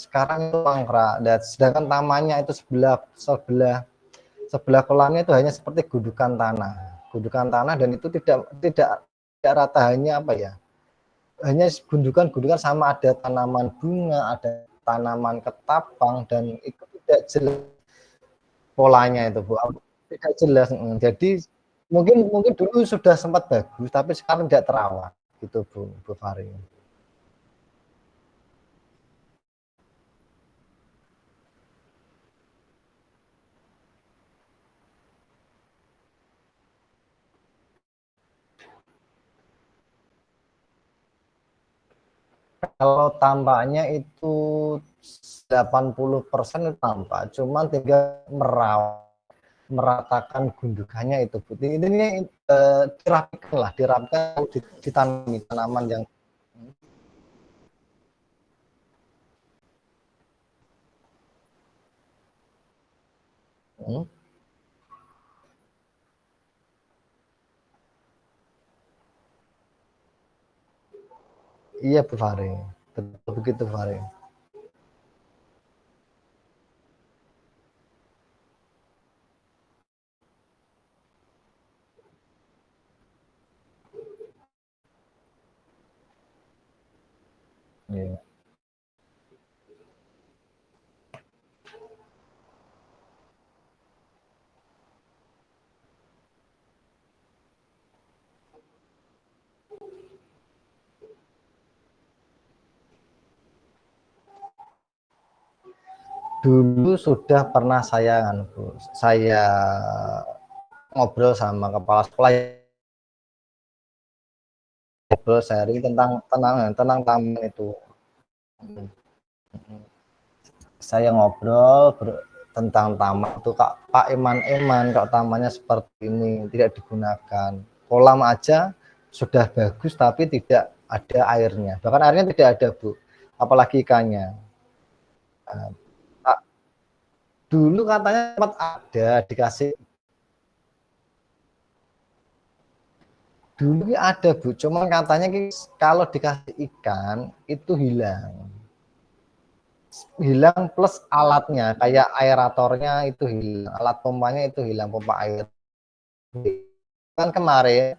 sekarang itu mangkrak. Dan sedangkan tamannya itu sebelah kolamnya itu hanya seperti gundukan tanah, dan itu tidak rata, hanya apa ya? Hanya gundukan sama ada tanaman bunga, ada tanaman ketapang, dan itu tidak jelas polanya itu, Bu. Tidak jelas. Jadi mungkin dulu sudah sempat bagus, tapi sekarang tidak terawat, gitu Bu Fahri. Kalau tampaknya itu 80% itu tampak, cuman tinggal meratakan gundukannya itu, Bu. Ini dirapikan ditanami tanaman yang iya Bu Fahri, betul begitu Fahri. Iya. Dulu sudah pernah saya ngobrol sama kepala sekolah, ngobrol sharing tentang taman itu. Saya ngobrol tentang taman itu, Kak, Pak Eman, kalau tamannya seperti ini tidak digunakan, kolam aja sudah bagus tapi tidak ada airnya, bahkan airnya tidak ada, Bu, apalagi ikannya. Nah, dulu katanya sempat ada dikasih, dulu ada Bu, cuman katanya kalau dikasih ikan itu hilang plus alatnya, kayak aeratornya itu hilang, alat pompanya itu hilang, pompa air. Kan kemarin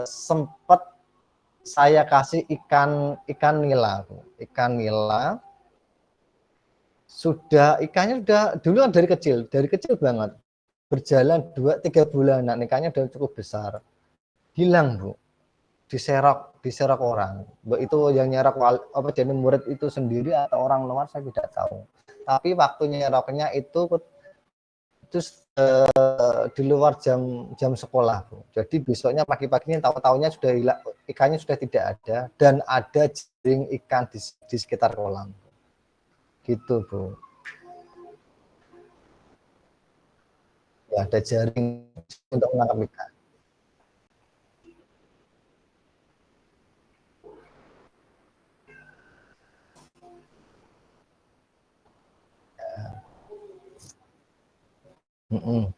sempat saya kasih ikan nila, ikan nila ikannya sudah dulu kan dari kecil banget, berjalan 2-3 bulan, nah ikannya udah cukup besar, hilang Bu, diserok orang. Itu yang nyerok apa jadi murid itu sendiri atau orang luar saya tidak tahu, tapi waktu nyeroknya itu di luar jam sekolah, Bu. Jadi besoknya pagi-paginya tahu-tahunya sudah hilang, ikannya sudah tidak ada, dan ada jaring ikan di sekitar kolam. Gitu, Bu. Ya, ada jaring untuk menangkap ikan. Mm-mm.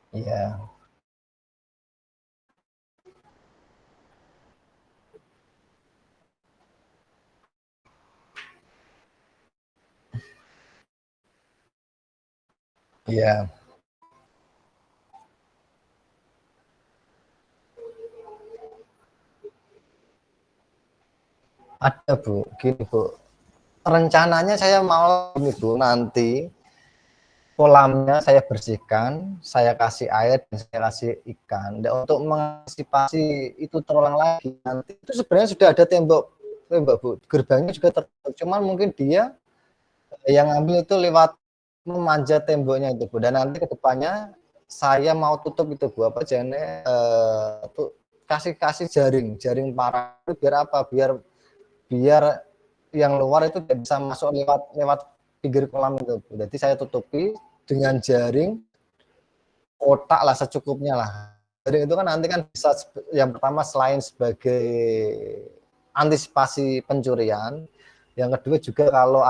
Iya, iya. Ada, Bu. Gini, Bu. Rencananya saya mau ini, Bu, nanti kolamnya saya bersihkan, saya kasih air, dan saya kasih ikan. Dan untuk mengantisipasi itu terulang lagi, nanti itu sebenarnya sudah ada tembok Bu. Gerbangnya juga tertutup. Cuman mungkin dia yang ngambil itu lewat memanjat temboknya itu, Bu. Dan nanti ke depannya saya mau tutup itu, Bu. Apa jane tuh kasih jaring parang, biar apa? Biar yang luar itu tidak bisa masuk lewat lewat pinggir kolam itu, Bu. Jadi saya tutupi dengan jaring kotak lah, secukupnya lah. Jaring itu kan nanti kan bisa yang pertama selain sebagai antisipasi pencurian. Yang kedua juga kalau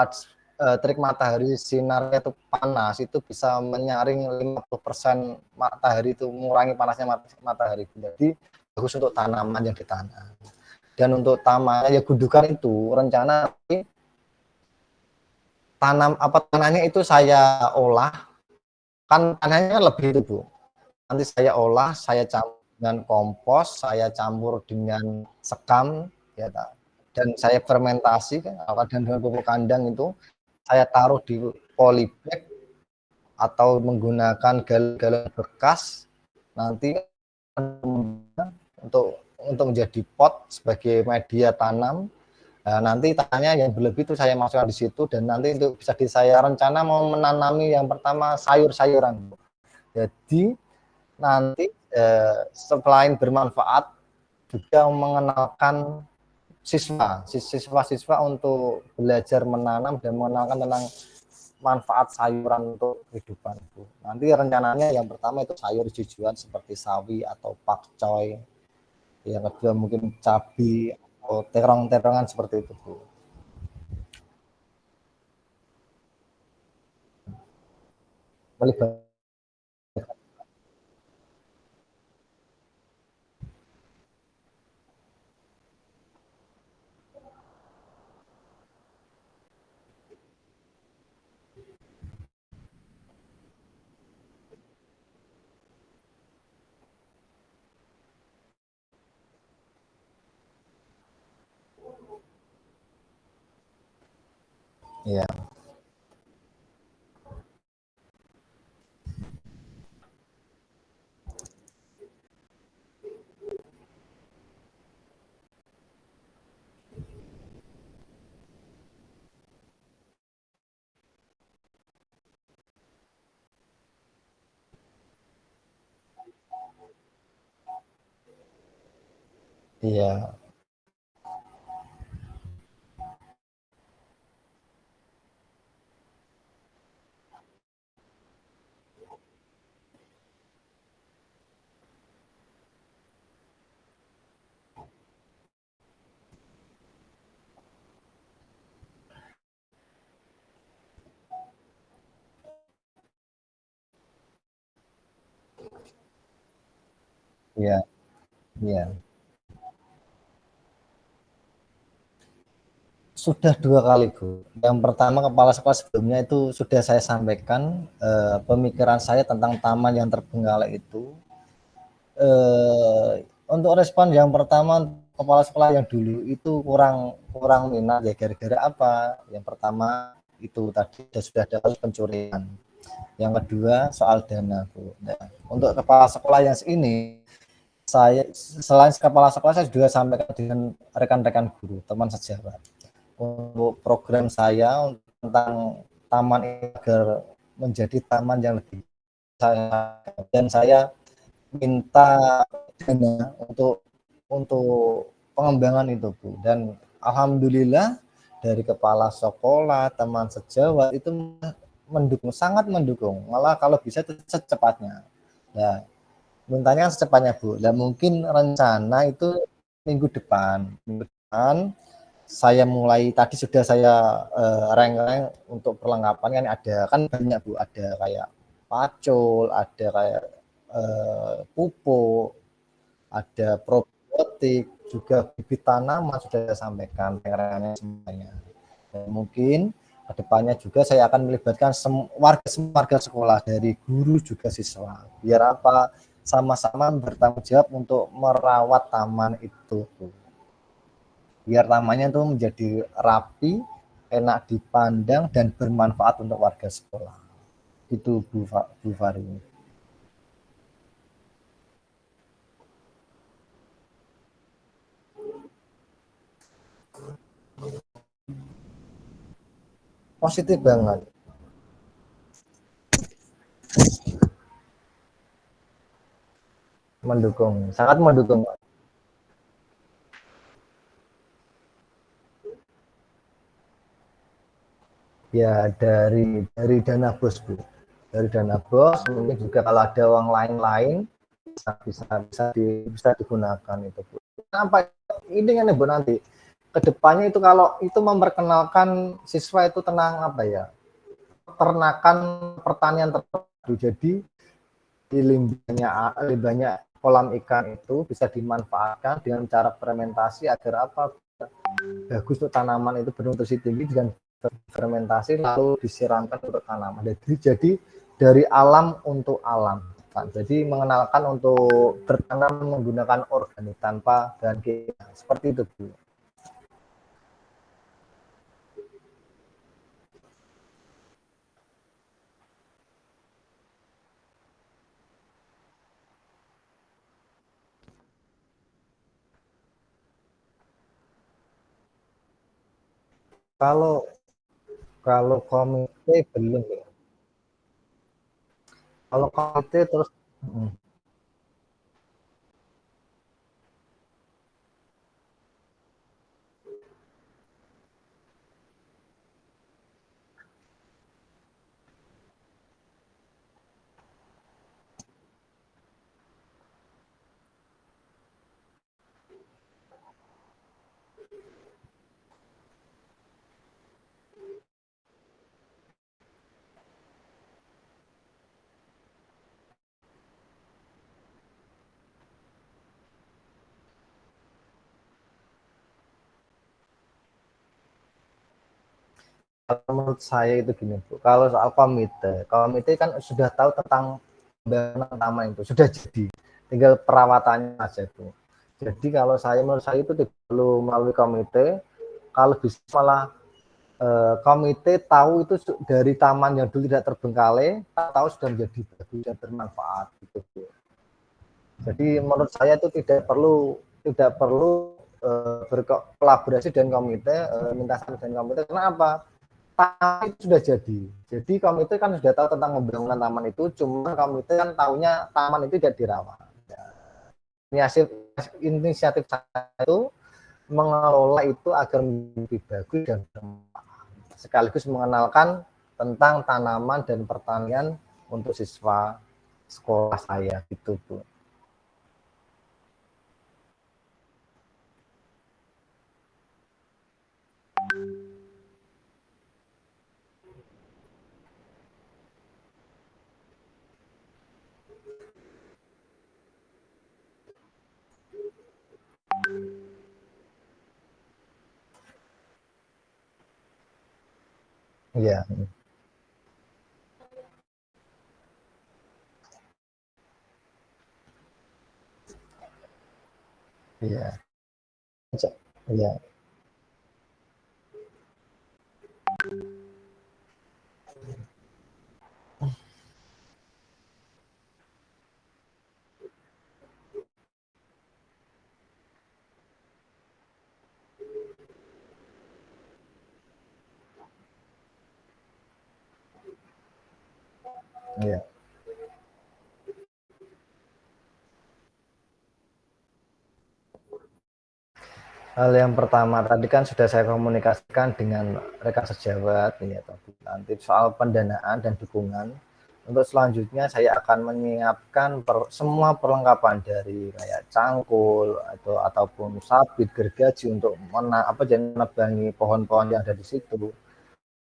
terik matahari sinarnya itu panas, itu bisa menyaring 50% matahari, itu mengurangi panasnya matahari. Jadi bagus untuk tanaman yang ditanam. Dan untuk taman ya gundukan itu rencana tanahnya itu saya olah, kan tanahnya lebih itu Bu. Nanti saya olah, saya campur dengan kompos, saya campur dengan sekam, ya, dan saya fermentasi dan dengan pupuk kandang itu saya taruh di polybag atau menggunakan galon bekas nanti untuk menjadi pot sebagai media tanam. Nah, nanti tanahnya yang berlebih itu saya masukkan di situ, dan nanti itu bisa saya rencana mau menanami yang pertama sayur-sayuran. Jadi nanti selain bermanfaat juga mengenalkan siswa-siswa untuk belajar menanam dan mengenalkan tentang manfaat sayuran untuk kehidupan. Nanti rencananya yang pertama itu sayur hijauan seperti sawi atau pakcoy, yang kedua mungkin cabai atau terong-terongan seperti itu Bu. Iya, iya, iya, iya. Sudah 2 kali Bu. Yang pertama kepala sekolah sebelumnya itu sudah saya sampaikan pemikiran saya tentang taman yang terbengkalai itu. Untuk respon yang pertama, kepala sekolah yang dulu itu kurang kurang minat ya, gara-gara apa? Yang pertama itu tadi sudah ada pencurian. Yang kedua soal dana Bu. Nah, untuk kepala sekolah yang ini, saya selain kepala sekolah saya juga sampaikan dengan rekan-rekan guru, teman sejawat, untuk program saya tentang taman ini agar menjadi taman yang lebih saya, dan saya minta dana untuk pengembangan itu Bu. Dan alhamdulillah dari kepala sekolah, teman sejawat itu mendukung, sangat mendukung, malah kalau bisa secepatnya. Nah, mintanya secepatnya Bu. Dan mungkin rencana itu minggu depan saya mulai, tadi sudah saya reng-reng untuk perlengkapan, kan ada kan banyak Bu, ada kayak pacul, ada kayak pupuk, ada probiotik, juga bibit tanaman sudah saya sampaikan reng-rengnya semuanya. Dan mungkin kedepannya juga saya akan melibatkan warga sekolah, dari guru juga siswa, biar apa, sama-sama bertanggung jawab untuk merawat taman itu Bu. Biar tamannya itu menjadi rapi, enak dipandang, dan bermanfaat untuk warga sekolah. Itu Bu Fari. Positif banget, mendukung, sangat mendukung. Ya dari dana bos Bu, dari dana bos, mungkin juga kalau ada uang lain-lain bisa bisa bisa, bisa digunakan itu Bu. Sampai ini kan Bu nanti kedepannya itu kalau itu memperkenalkan siswa itu tentang apa ya, peternakan pertanian terpadu. Jadi di limbahnya kolam ikan itu bisa dimanfaatkan dengan cara fermentasi agar apa, bagus untuk tanaman itu bernutrisi tinggi, dengan fermentasi lalu disiramkan untuk tanaman. Jadi dari alam untuk alam, Pak. Jadi mengenalkan untuk bertanam menggunakan organik tanpa bahan kimia. Seperti itu, Bu. Kalau kalau komite belum ya. Kalau komite terus menurut saya itu gini, Bu. Kalau soal komite, komite kan sudah tahu tentang taman itu, sudah jadi. Tinggal perawatannya saja, Bu. Jadi kalau saya, menurut saya itu tidak perlu melalui komite. Kalau bisa malah komite tahu itu dari taman yang dulu tidak terbengkalai, tahu sudah menjadi bagus dan bermanfaat gitu, Bu. Jadi menurut saya itu tidak perlu berkolaborasi dengan komite, minta saran dengan komite. Kenapa? Taman itu sudah jadi. Jadi komite kan sudah tahu tentang pembangunan taman itu, cuma komite kan tahunya taman itu tidak dirawat. Inisiatif, inisiatif saya itu mengelola itu agar lebih bagus dan sekaligus mengenalkan tentang tanaman dan pertanian untuk siswa sekolah saya gitu, Bu. Iya, iya, iya, iya. Hal yang pertama tadi kan sudah saya komunikasikan dengan rekan sejawat ya, nanti soal pendanaan dan dukungan. Untuk selanjutnya saya akan menyiapkan semua perlengkapan dari kayak cangkul ataupun sabit gergaji untuk menebangi pohon-pohon yang ada di situ.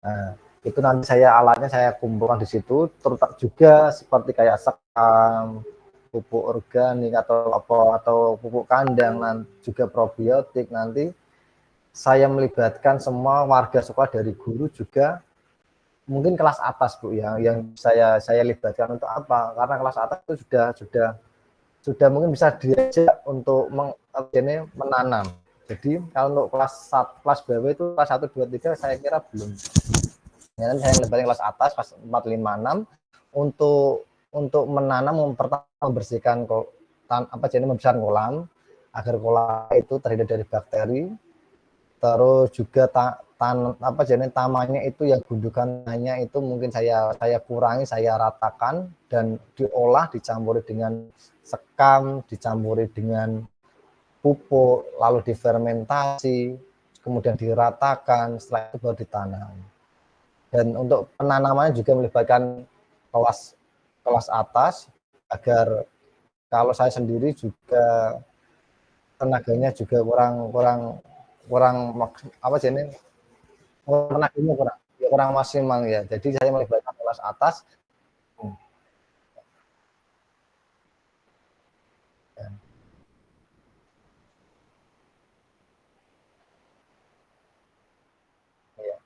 Nah, itu nanti alatnya saya kumpulkan di situ, terutama juga seperti kayak sekam, pupuk organik atau pupuk kandang, nanti juga probiotik. Nanti saya melibatkan semua warga sekolah dari guru juga, mungkin kelas atas, Bu, yang saya libatkan. Untuk apa? Karena kelas atas itu sudah mungkin bisa diajak untuk menanam. Jadi kalau untuk kelas bawah itu kelas 1 2 3 saya kira belum. Ya, saya melibatkan kelas atas kelas 4 5 6 untuk menanam, pertama membersihkan membesarkan kolam agar kolam itu terhindar dari bakteri. Terus juga tamannya itu yang gundukannya itu mungkin saya kurangi, saya ratakan dan diolah, dicampuri dengan sekam, dicampuri dengan pupuk, lalu difermentasi, kemudian diratakan, setelah itu baru ditanam. Dan untuk penanamannya juga melibatkan kelas kelas atas, agar kalau saya sendiri juga tenaganya juga kurang kurang kurang apa sih ini, tenaganya kurang, ya kurang maksimal ya. Jadi saya melibatkan kelas atas. Hmm, ya, iya,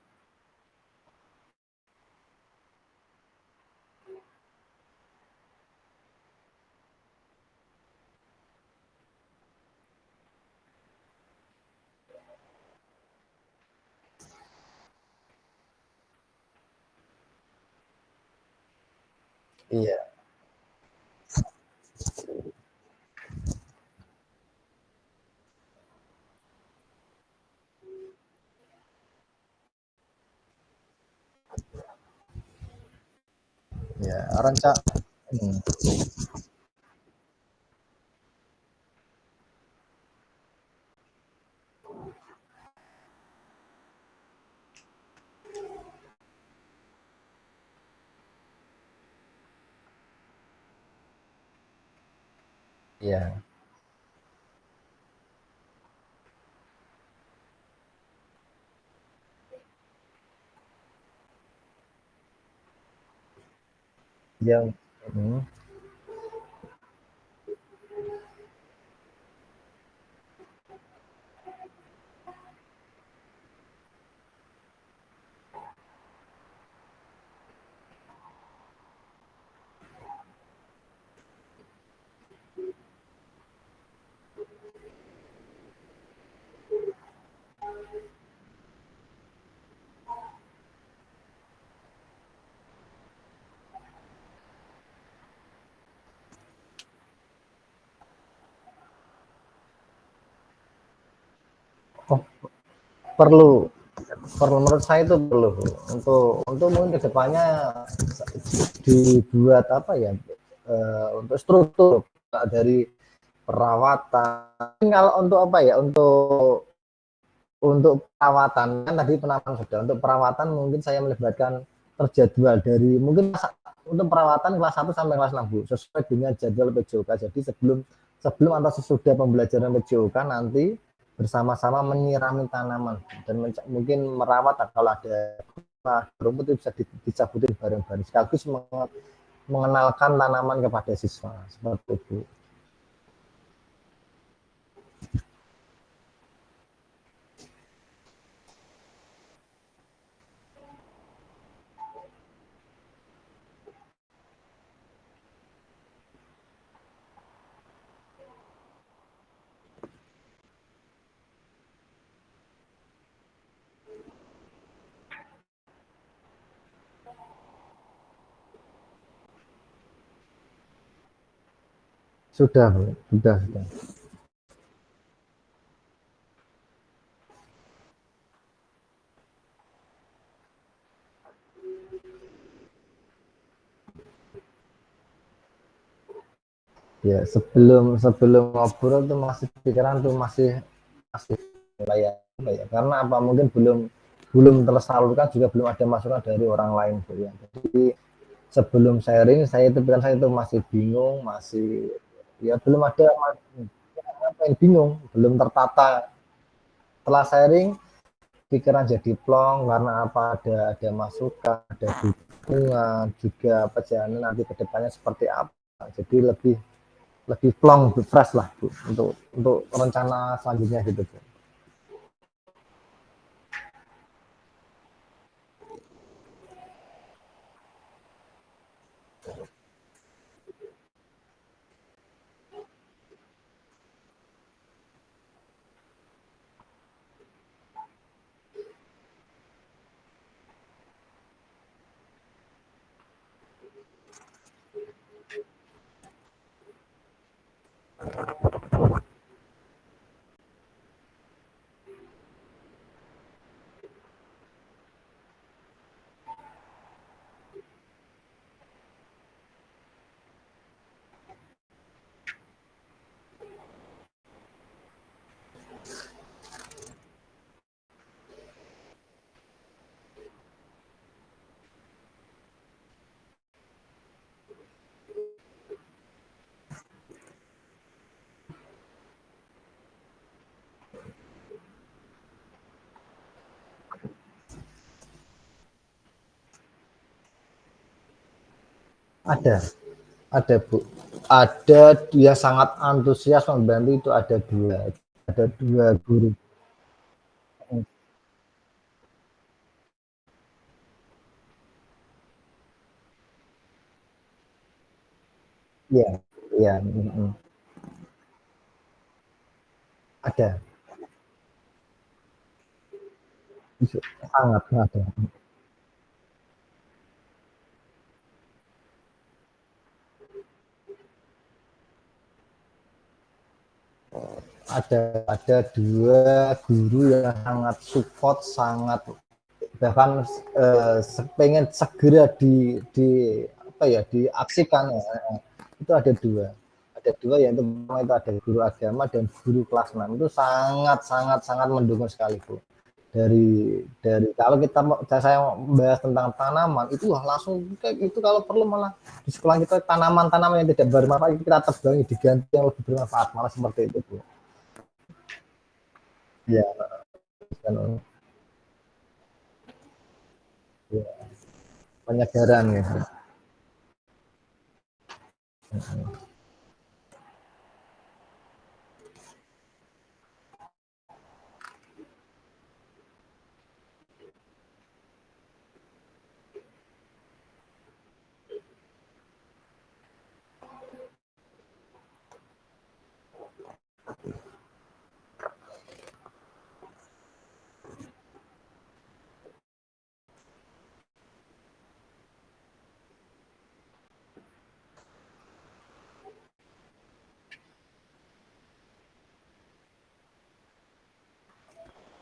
iya, iya, hmm, iya, yang, hmm, oh, perlu, perlu menurut saya itu perlu untuk mungkin kedepannya dibuat apa ya, untuk struktur dari perawatan. Kalau untuk apa ya, untuk perawatan kan tadi penanganan sudah, untuk perawatan mungkin saya melibatkan terjadwal dari mungkin untuk perawatan kelas 1 sampai kelas 6 Bu, sesuai dengan jadwal PJOK. Jadi sebelum sebelum atau sesudah pembelajaran PJOK nanti bersama-sama menyirami tanaman dan mungkin merawat kalau ada rumput itu bisa dicabutin bareng-bareng sekaligus mengenalkan tanaman kepada siswa seperti itu. Sudah, Bu. Sudah. Ya, sebelum sebelum ngobrol tuh masih pikiran tuh masih masih layak ya, karena apa mungkin belum belum tersalurkan, juga belum ada masukan dari orang lain Bu ya. Jadi sebelum sharing saya itu pikiran saya itu masih bingung, masih ya belum ada apa yang bingung, belum tertata. Setelah sharing pikiran jadi plong karena apa, ada masukan, ada dukungan juga perjalanan nanti kedepannya seperti apa. Jadi lebih lebih plong, lebih fresh lah Bu, untuk rencana selanjutnya gitu Bu. Ada, ada Bu. Ada dia sangat antusias membantu itu ada dua guru. Iya, iya, ada, sangat ada. Ada dua guru yang sangat support, sangat bahkan pengen segera di apa ya diaksikan ya. Itu ada dua yaitu pertama itu ada guru agama dan guru kelas 6 itu sangat sangat sangat mendukung sekali Bu. Dari kalau kita saya membahas tentang tanaman itu langsung itu kalau perlu malah di sekolah kita tanaman-tanaman yang tidak bermanfaat itu kita tebangi diganti yang lebih bermanfaat malah seperti itu Bu. Ya, kan, ya, penyegaran ya.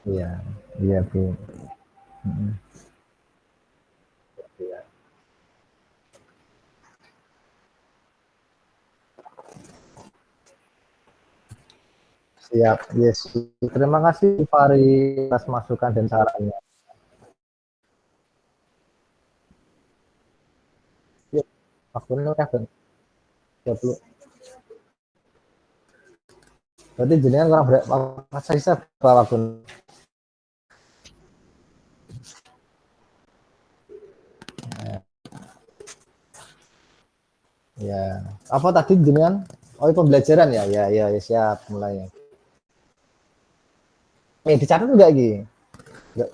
Iya, iya Bu. Iya. Siap, yes. Terima kasih Fari atas masukan dan sarannya. Yuk, akunnya udah 30. Berarti jenengan kurang berapa? Saya berapa akun? Ya. Apa tadi jenengan? Oh, pembelajaran ya? Ya, ya, ya siap mulai. Dicatat enggak Gi? Enggak.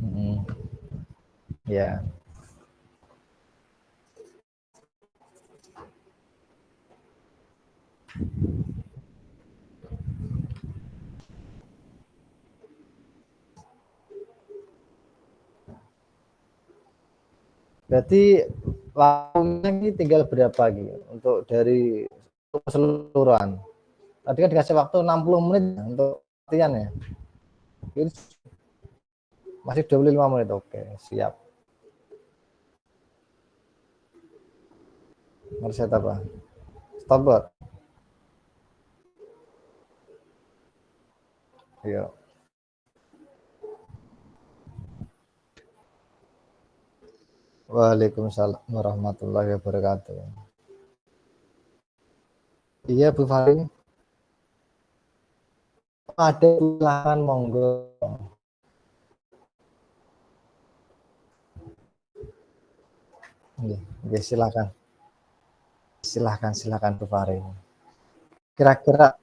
Hmm, ya. Berarti waktunya ini tinggal berapa Gi? Untuk dari keseluruhan. Tadi kan dikasih waktu 60 menit untuk latihan ya. Ini masih 25 menit. Oke, siap. Ngereset apa? Stopwatch. Iya. Waalaikumsalam warahmatullahi wabarakatuh. Iya Bu Fari, ada silakan monggo. Iya, iya, silakan, silakan, silakan Bu Fari. Kira-kira,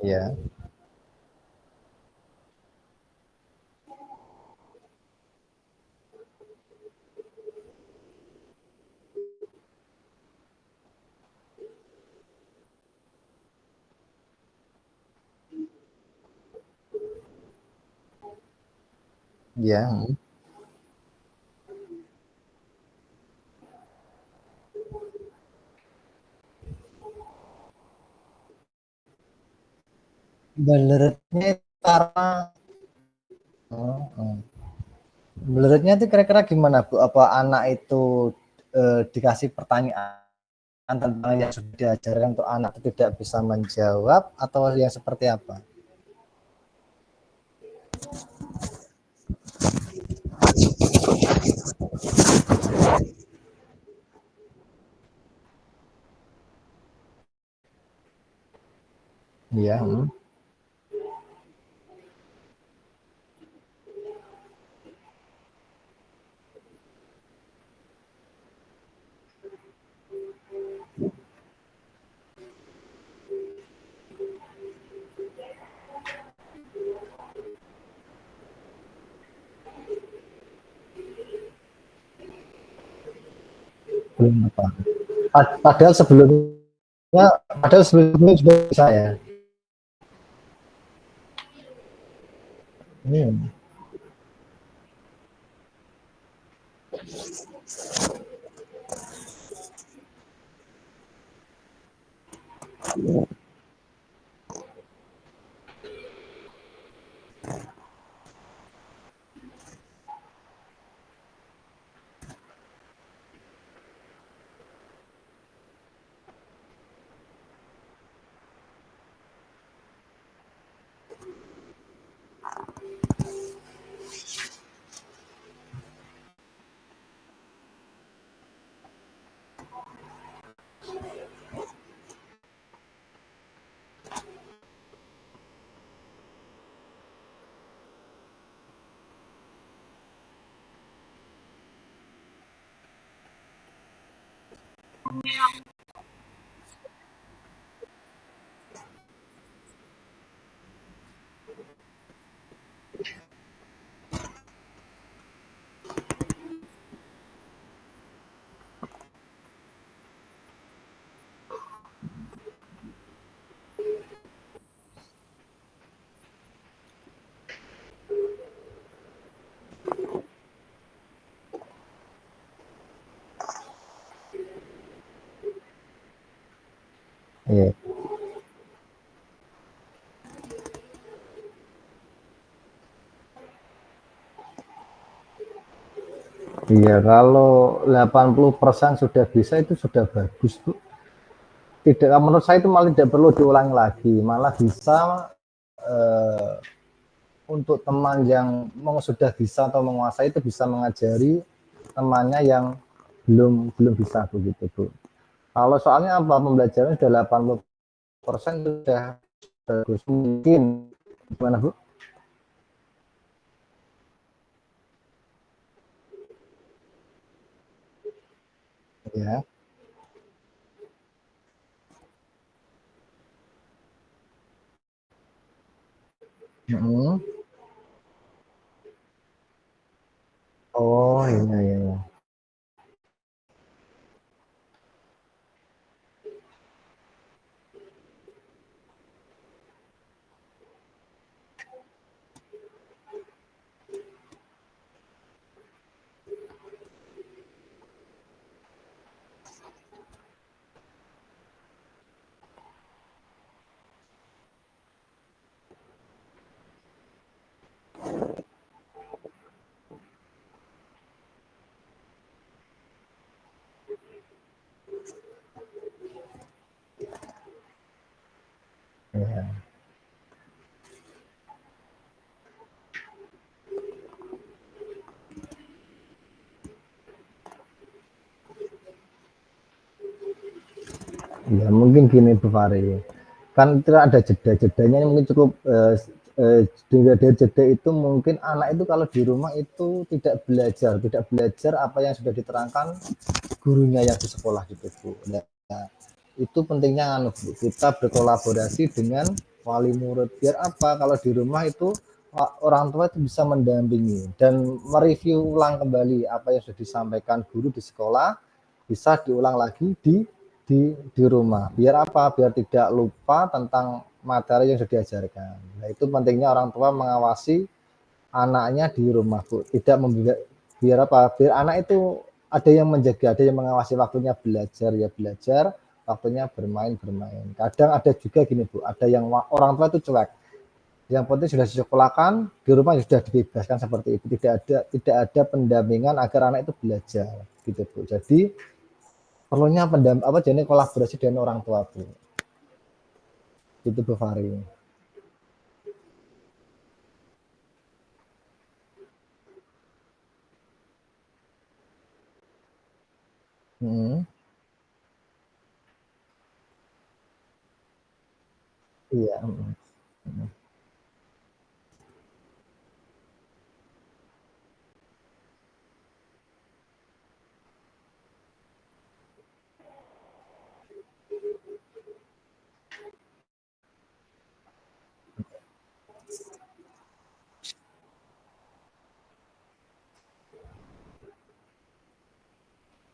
ya, ya, Belerutnya itu karena oh, oh. Belerutnya itu kira-kira gimana Bu? Apa anak itu dikasih pertanyaan tentang yang sudah diajarkan untuk anak itu tidak bisa menjawab atau yang seperti apa? Iya, belum apa. Padahal sebelumnya juga bisa ya. Hmm. Iya. Iya, kalau 80% sudah bisa itu sudah bagus, Bu. Tidak, menurut saya itu malah tidak perlu diulang lagi, malah bisa eh, untuk teman yang sudah bisa atau menguasai itu bisa mengajari temannya yang belum bisa begitu Bu. Kalau soalnya apa pembelajaran sudah 80% sudah bagus mungkin gimana Bu? Ya. Mm-hmm. Oh iya iya. Iya. Iya. Ya mungkin gini Bu Fahri, kan itu ada jeda-jedanya yang mungkin cukup dari jeda itu mungkin anak itu kalau di rumah itu tidak belajar apa yang sudah diterangkan gurunya yang di sekolah gitu Bu. Nah, itu pentingnya anu, Bu, kita berkolaborasi dengan wali murid biar apa kalau di rumah itu orang tua itu bisa mendampingi dan mereview ulang kembali apa yang sudah disampaikan guru di sekolah bisa diulang lagi di rumah. Biar apa? Biar tidak lupa tentang materi yang sudah diajarkan. Nah, itu pentingnya orang tua mengawasi anaknya di rumah, Bu. Tidak biar apa? Biar anak itu ada yang menjaga, ada yang mengawasi waktunya belajar ya belajar, waktunya bermain bermain. Kadang ada juga gini, Bu, ada yang orang tua itu cuek. Yang penting sudah disekolahkan, di rumah sudah dibebaskan seperti itu. Tidak ada pendampingan agar anak itu belajar gitu Bu. Jadi perlunya jadi kolaborasi dengan orang tua Bu. Itu Bu Fahri. Hmm. Iya.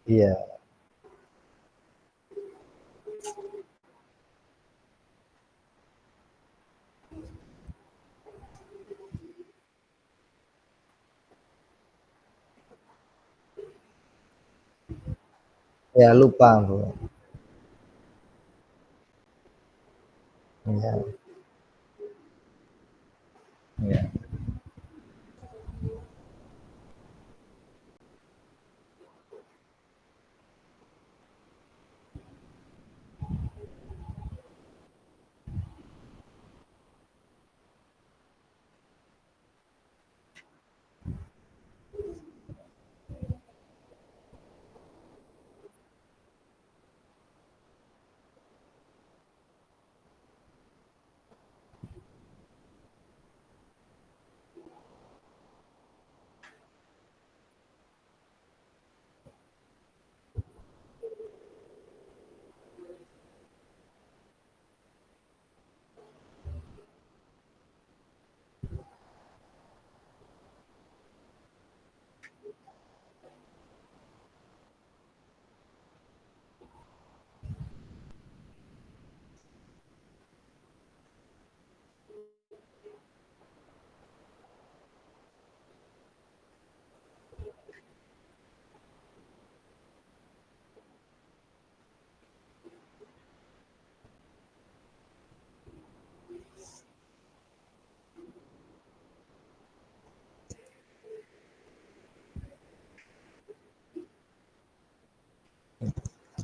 Iya. Ya lupa Bu. Iya. Iya.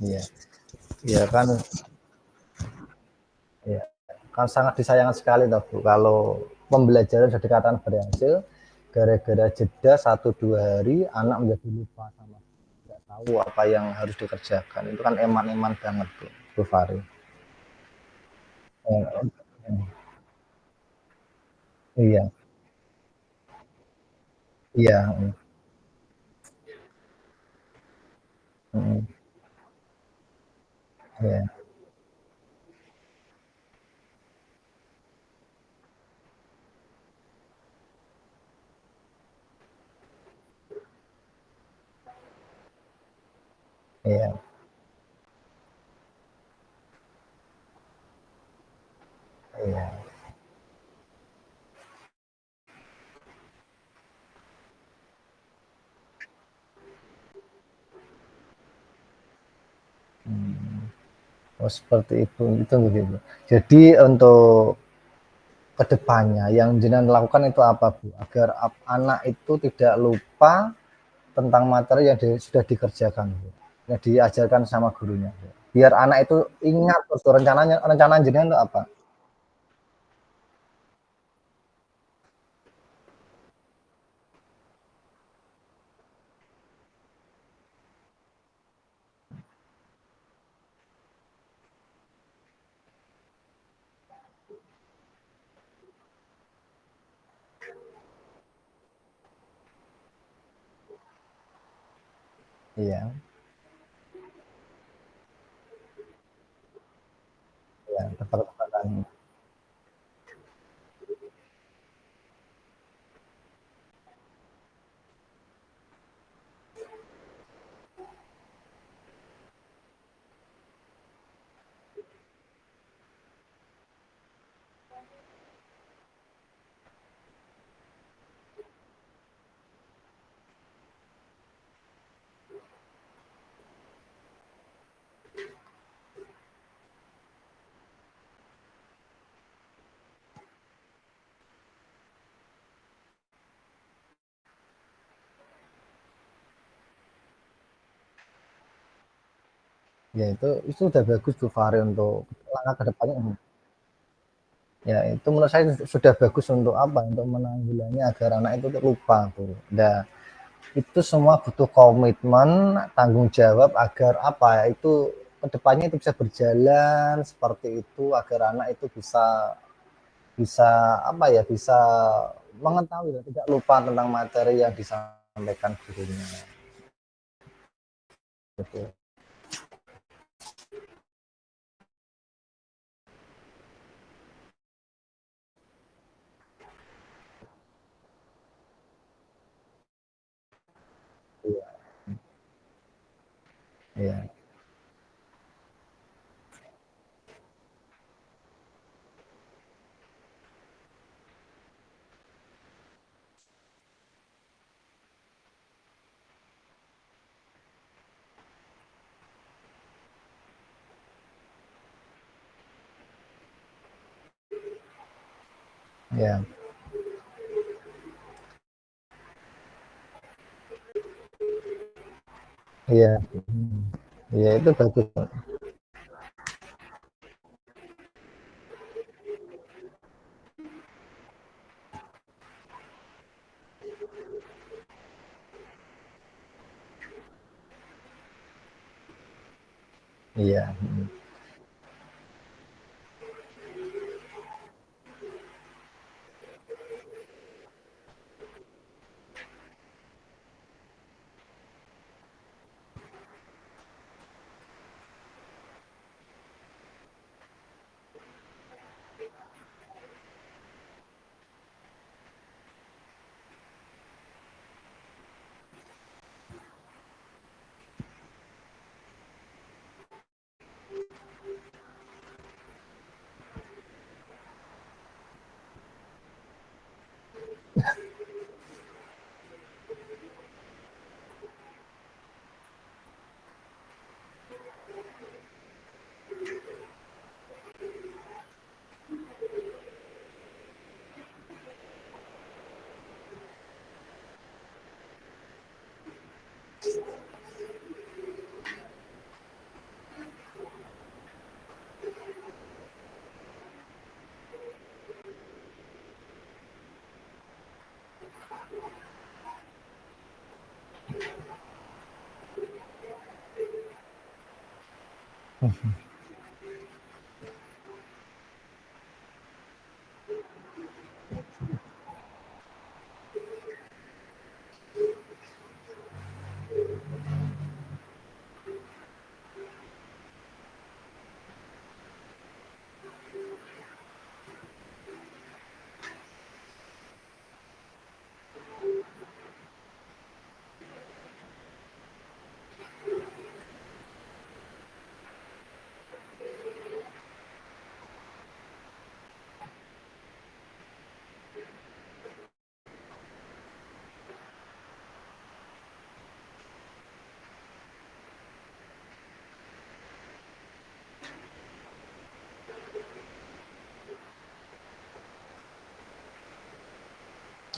Iya. Iya kan. Iya. Kan sangat disayangkan sekali toh Bu kalau pembelajaran sudah dikatakan berhasil gara-gara jeda 1-2 hari anak menjadi lupa sama tidak tahu apa yang harus dikerjakan. Itu kan eman-eman banget Bu Fahri. Eh, iya, iya, mm, iya, iya, iya. Oh, seperti itu begitu. Jadi untuk kedepannya yang jenengan lakukan itu apa Bu? Agar anak itu tidak lupa tentang materi yang sudah dikerjakan Bu. Yang diajarkan sama gurunya Bu. Biar anak itu ingat terus rencana jenengan itu apa? Iya, iya, tebak-tebakan. Ya itu udah bagus Bu Fahri untuk langkah ke depannya. Ya itu menurut saya sudah bagus untuk apa, untuk menanggulangi agar anak itu lupa Bu. Nah, itu semua butuh komitmen, tanggung jawab agar apa ya, itu kedepannya itu bisa berjalan seperti itu agar anak itu bisa bisa apa ya, bisa mengetahui dan tidak lupa tentang materi yang disampaikan gurunya. Gitu. Iya, iya, iya, iya, iya itu bagus. Iya,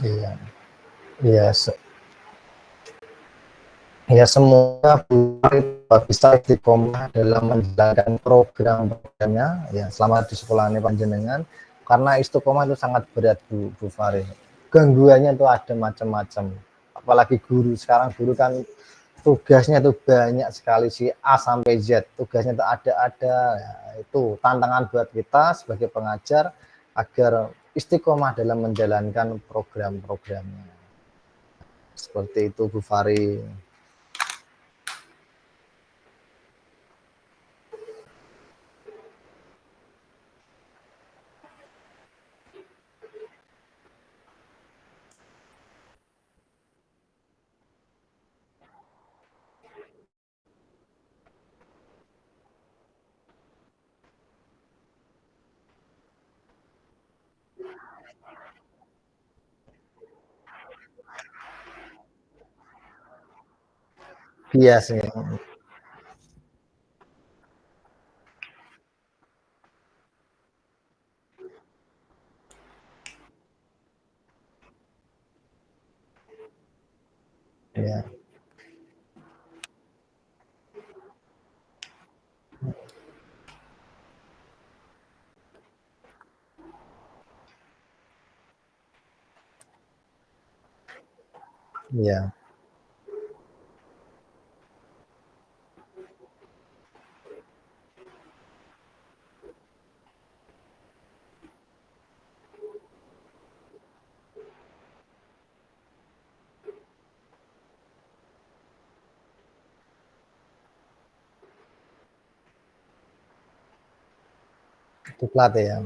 iya, iya, ya semoga Bu bisa istiqomah dalam menjalankan program-programnya ya selama di sekolah ini panjenengan, karena istiqomah itu sangat berat Bu Fari. Gangguannya itu ada macam-macam. Apalagi guru sekarang, guru kan tugasnya itu banyak sekali sih, A sampai Z. Tugasnya itu ada ya, itu tantangan buat kita sebagai pengajar agar istiqomah dalam menjalankan program-programnya. Seperti itu Bu Fari. Bias ya. Ya, Iya, diklat ya.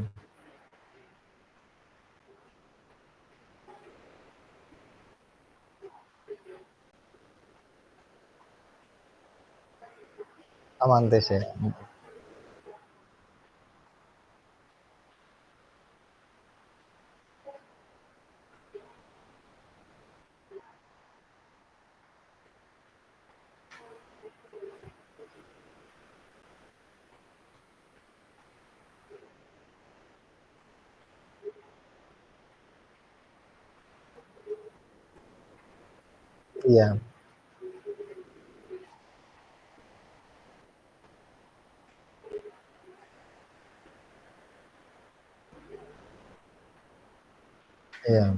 Amantis ya. Iya, iya,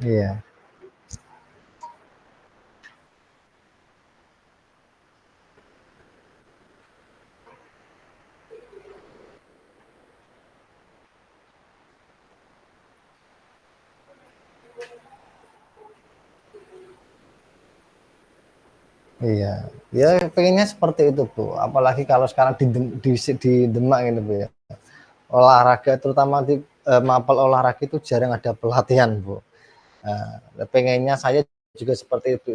iya, iya. Ya pengennya seperti itu Bu. Apalagi kalau sekarang di Demak ini Bu ya. Olahraga terutama di mapel olahraga itu jarang ada pelatihan Bu. Nah, pengennya saya juga seperti itu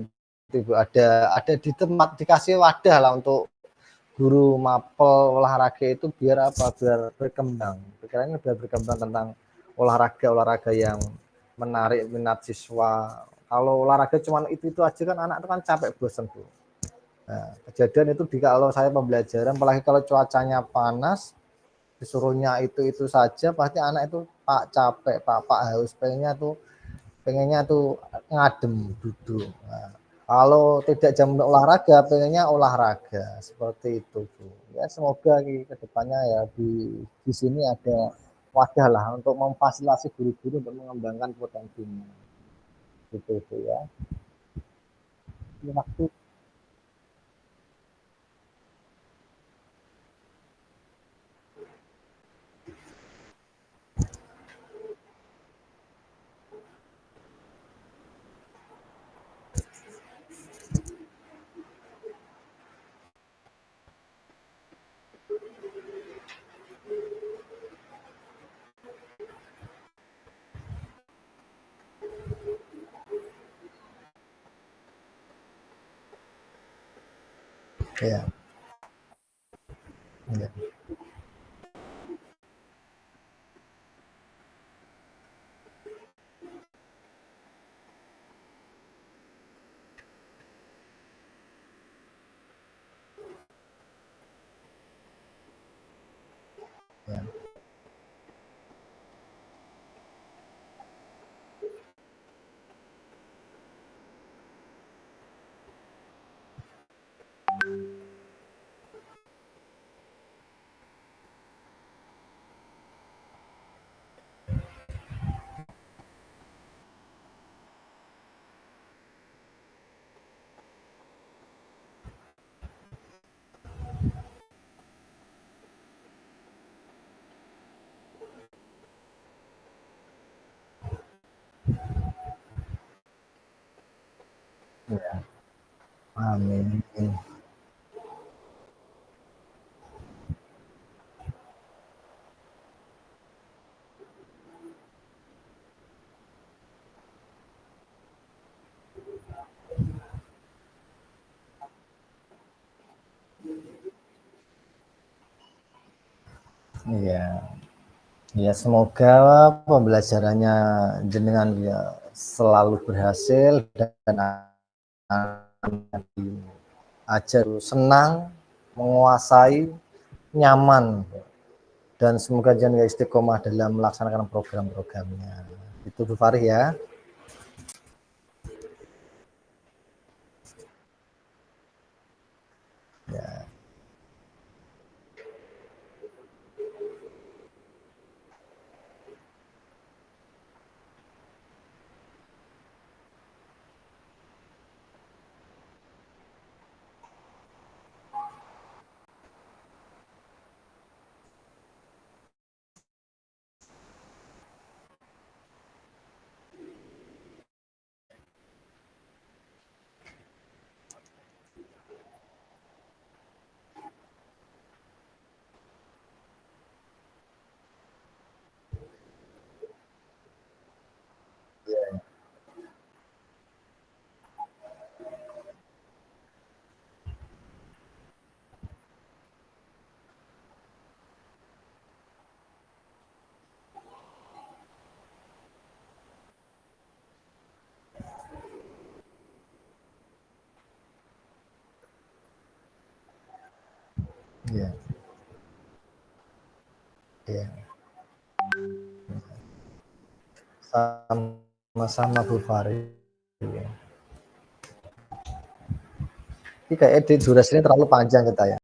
Bu. Ada di tempat dikasih wadah lah untuk guru mapel olahraga itu biar apa? Biar berkembang. Pikirannya biar berkembang tentang olahraga-olahraga yang menarik minat siswa. Kalau olahraga cuma itu aja kan anak itu kan capek bosan Bu. Nah, kejadian itu di kalau saya pembelajaran, apalagi kalau cuacanya panas, disuruhnya itu saja, pasti anak itu pak capek, pak haus, pengennya tuh ngadem duduk. Nah, kalau tidak jam olahraga, pengennya olahraga seperti itu Bu. Ya semoga ke depannya ya di sini ada wadah lah untuk memfasilitasi guru-guru untuk mengembangkan potensinya. Gitu itu ya. Ini waktu ya, ya, ya, ya. Amin. Iya. Ya semoga pembelajarannya jenengan ya selalu berhasil dan ajar senang, menguasai, nyaman dan semoga jenengan istiqomah dalam melaksanakan program-programnya. Itu Bu Fari ya. Ya, ya, ya. Sama-sama Bu Fari. Ya. Ini kayak edit durasinya terlalu panjang kita ya.